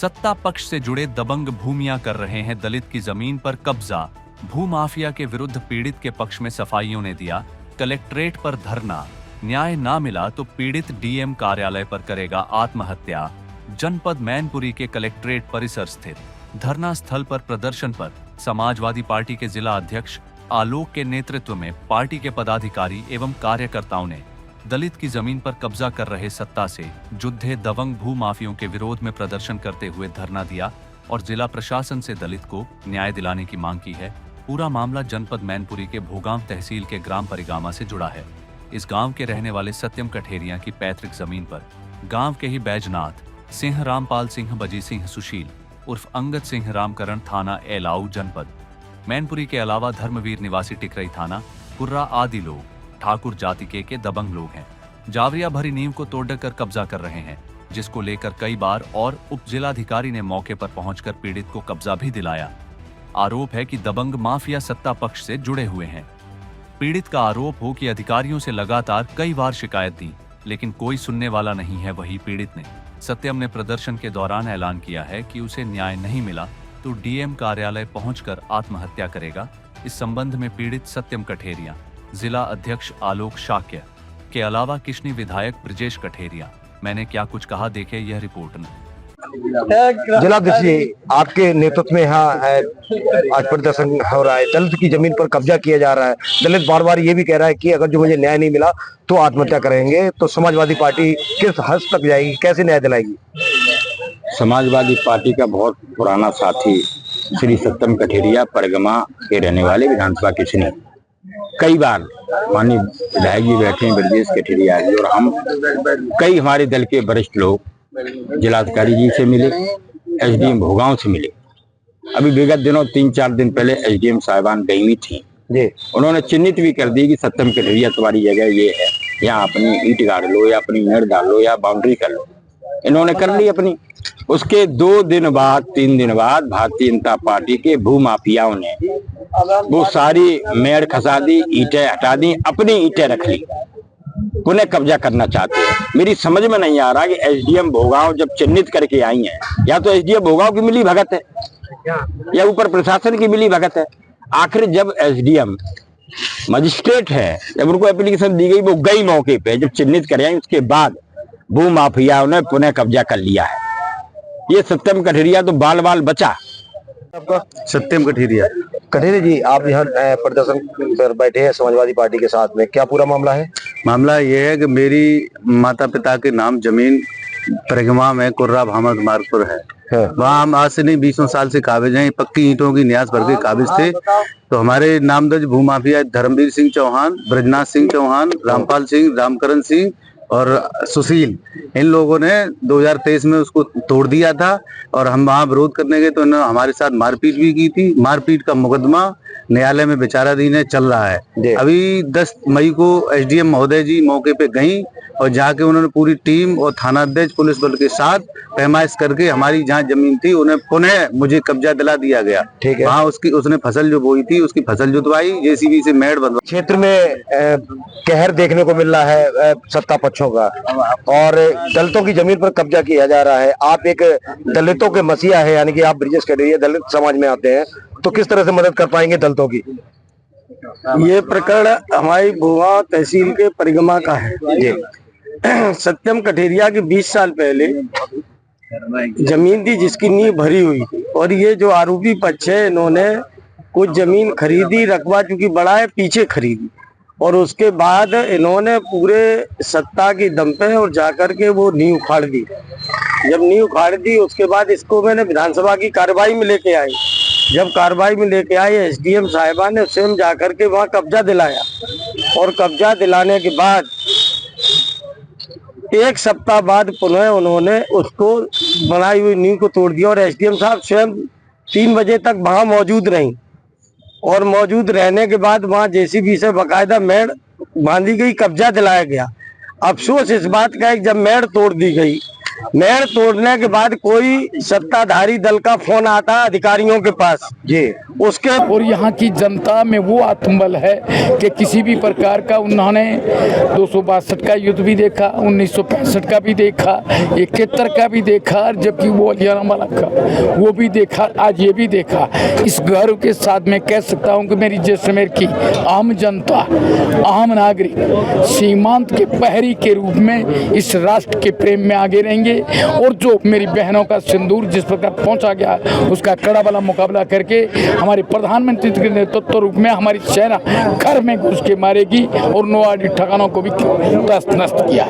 सत्ता पक्ष से जुड़े दबंग भूमिया कर रहे हैं दलित की जमीन पर कब्जा। भूमाफिया के विरुद्ध पीड़ित के पक्ष में सफाइयों ने दिया कलेक्ट्रेट पर धरना। न्याय ना मिला तो पीड़ित डीएम कार्यालय पर करेगा आत्महत्या। जनपद मैनपुरी के कलेक्ट्रेट परिसर स्थित धरना स्थल पर प्रदर्शन पर समाजवादी पार्टी के जिला अध्यक्ष आलोक के नेतृत्व में पार्टी के पदाधिकारी एवं कार्यकर्ताओं ने दलित की जमीन पर कब्जा कर रहे सत्ता से जुद्धे दबंग भूमाफियों के विरोध में प्रदर्शन करते हुए धरना दिया और जिला प्रशासन से दलित को न्याय दिलाने की मांग की है। पूरा मामला जनपद मैनपुरी के भोगांव तहसील के ग्राम परिगामा से जुड़ा है। इस गांव के रहने वाले सत्यम कठेरिया की पैतृक जमीन पर गांव के ही बैजनाथ सिंह रामपाल सिंह बजी सिंह सुशील उर्फ अंगद सिंह रामकरण थाना एलाऊ जनपद मैनपुरी के अलावा धर्मवीर निवासी टिकरई थाना कुर्रा आदि लोग ठाकुर जाति के दबंग लोग हैं। जावरिया भरी नींव को तोड़कर कब्जा कर रहे हैं, जिसको लेकर कई बार और उप जिलाधिकारी ने मौके पर पहुंचकर पीड़ित को कब्जा भी दिलाया। आरोप है कि दबंग माफिया सत्ता पक्ष से जुड़े हुए हैं। पीड़ित का आरोप हो कि अधिकारियों से लगातार कई बार शिकायत दी, लेकिन कोई सुनने वाला नहीं है। वही पीड़ित ने सत्यम ने प्रदर्शन के दौरान ऐलान किया है कि उसे न्याय नहीं मिला तो डीएम कार्यालय पहुंचकर आत्महत्या करेगा। इस संबंध में पीड़ित सत्यम कठेरिया, जिला अध्यक्ष आलोक शाक्य के अलावा किशनी विधायक ब्रजेश कठेरिया, मैंने क्या कुछ कहा, देखे यह रिपोर्ट में। जिलाध्यक्ष जी, आपके नेतृत्व में यहाँ आज प्रदर्शन हो रहा है। दलित की जमीन पर कब्जा किया जा रहा है। दलित बार बार ये भी कह रहा है कि अगर जो मुझे न्याय नहीं मिला तो आत्महत्या करेंगे। तो समाजवादी पार्टी किस हद तक जाएगी, कैसे न्याय दिलाएगी? समाजवादी पार्टी का बहुत पुराना साथी श्री सत्यम कठेरिया परिगमा के रहने वाले विधानसभा किशनी, कई बार माननीय विधायक जी बैठे हैं ब्रजेश कठेरिया जी, और हम कई हमारे दल के वरिष्ठ लोग जिलाधिकारी जी से मिले, एसडीएम भोगांव से मिले। अभी विगत दिनों 3-4 दिन पहले एसडीएम साहिबान गई हुई थी जी। उन्होंने चिन्हित भी कर दी कि सत्यम कठेरिया तुम्हारी जगह ये है, यहाँ अपनी ईंट गाड़ लो या अपनी मेड़ डाल लो या बाउंड्री कर लो। इन्होंने कर ली अपनी। उसके 2 दिन बाद 3 दिन बाद भारतीय जनता पार्टी के भूमाफियाओं ने वो सारी मेड़ खसा दी, ईंटें हटा दी, अपनी ईंटें रख ली, पुनः कब्जा करना चाहते हैं। मेरी समझ में नहीं आ रहा कि एसडीएम भोगांव जब चिन्हित करके आई हैं, या तो एसडीएम भोगांव की मिली भगत है या ऊपर प्रशासन की मिली भगत है। आखिर जब एसडीएम मजिस्ट्रेट है, जब उनको एप्लीकेशन दी गई, वो गई मौके पे, जब चिन्हित कर आई, उसके बाद भूमाफियाओं ने पुनः कब्जा कर लिया है। ये सत्यम कठेरिया तो बाल बाल बचा। आपका सत्यम कठेरिया जी, आप यहाँ प्रदर्शन पर बैठे हैं समाजवादी पार्टी के साथ में, क्या पूरा मामला है? मामला ये है कि मेरी माता पिता के नाम जमीन परिगमा में कुर्रा भामद मार्गपुर है। वहाँ हम आज से नहीं 20 साल से काबिज हैं। पक्की ईंटों की न्यास भर के काबिज थे। तो हमारे नामदर्ज भूमाफिया धर्मवीर सिंह चौहान, ब्रजनाथ सिंह चौहान, रामपाल सिंह, रामकरण सिंह और सुशील, इन लोगों ने 2023 में उसको तोड़ दिया था और हम वहाँ विरोध करने गए तो इन्होंने हमारे साथ मारपीट भी की थी। मारपीट का मुकदमा न्यायालय में विचाराधीन है, चल रहा है। अभी 10 मई को एसडीएम महोदय जी मौके पे गई और जाके उन्होंने पूरी टीम और थाना अध्यक्ष पुलिस बल के साथ पैमाइश करके हमारी जहाँ जमीन थी उन्हें पुनः मुझे कब्जा दिला दिया गया। ठीक है। वहाँ उसने फसल जो बोई थी उसकी फसल जुतवाई, जेसीबी से मेड़ बनवाई। क्षेत्र में कहर देखने को मिल रहा है सत्ता पक्षों का और दलितों की जमीन पर कब्जा किया जा रहा है। आप एक दलितों के मसीहा है, यानी कि आप ब्रजेश कठेरिया दलित समाज में आते हैं, तो किस तरह से मदद कर पाएंगे दलितों की? ये प्रकरण हमारी भोगांव तहसील के परिगमा का है। सत्यम कठेरिया की 20 साल पहले जमीन थी जिसकी नींव भरी हुई थी, और ये जो आरोपी पक्ष है इन्होंने कुछ जमीन खरीदी, रकबा चूंकि बड़ा है पीछे खरीदी, और उसके बाद इन्होंने पूरे सत्ता की दम पे और जाकर के वो नींव उखाड़ दी। जब नींव उखाड़ दी उसके बाद इसको मैंने विधानसभा की कार्रवाई में लेके आई। जब कार्रवाई में लेके आए एसडीएम साहिबा ने स्वयं जाकर के वहाँ कब्जा दिलाया, और कब्जा दिलाने के बाद 1 सप्ताह बाद पुनः उन्होंने उसको बनाई हुई नींव को तोड़ दिया, और एसडीएम साहब स्वयं 3 बजे तक वहाँ मौजूद रहीं, और मौजूद रहने के बाद वहाँ जेसीबी से बाकायदा मेड़ बांधी गई, कब्जा दिलाया गया। अफसोस इस बात का है जब मेड़ तोड़ दी गई, मेड़ तोड़ने के बाद कोई सत्ताधारी दल का फोन आता है अधिकारियों के पास जी, उसके और यहाँ की जनता में वो आत्मबल है कि किसी भी प्रकार का उन्होंने 262 का युद्ध भी देखा, 1965 का भी देखा, 71 का भी देखा, जबकि वो अलियाना का वो भी देखा, आज ये भी देखा। इस गर्व के साथ मैं कह सकता हूँ कि मेरी जैसलमेर की आम जनता, आम नागरिक सीमांत के प्रहरी के रूप में इस राष्ट्र के प्रेम में आगे रहेंगे और जो मेरी बहनों का सिंदूर जिस प्रकार पहुंचा गया उसका कड़ा वाला मुकाबला करके हमारे प्रधानमंत्री के नेतृत्व रूप में हमारी सेना घर में घुस के मारेगी और नौ ठिकानों को भी तहस नस्त किया।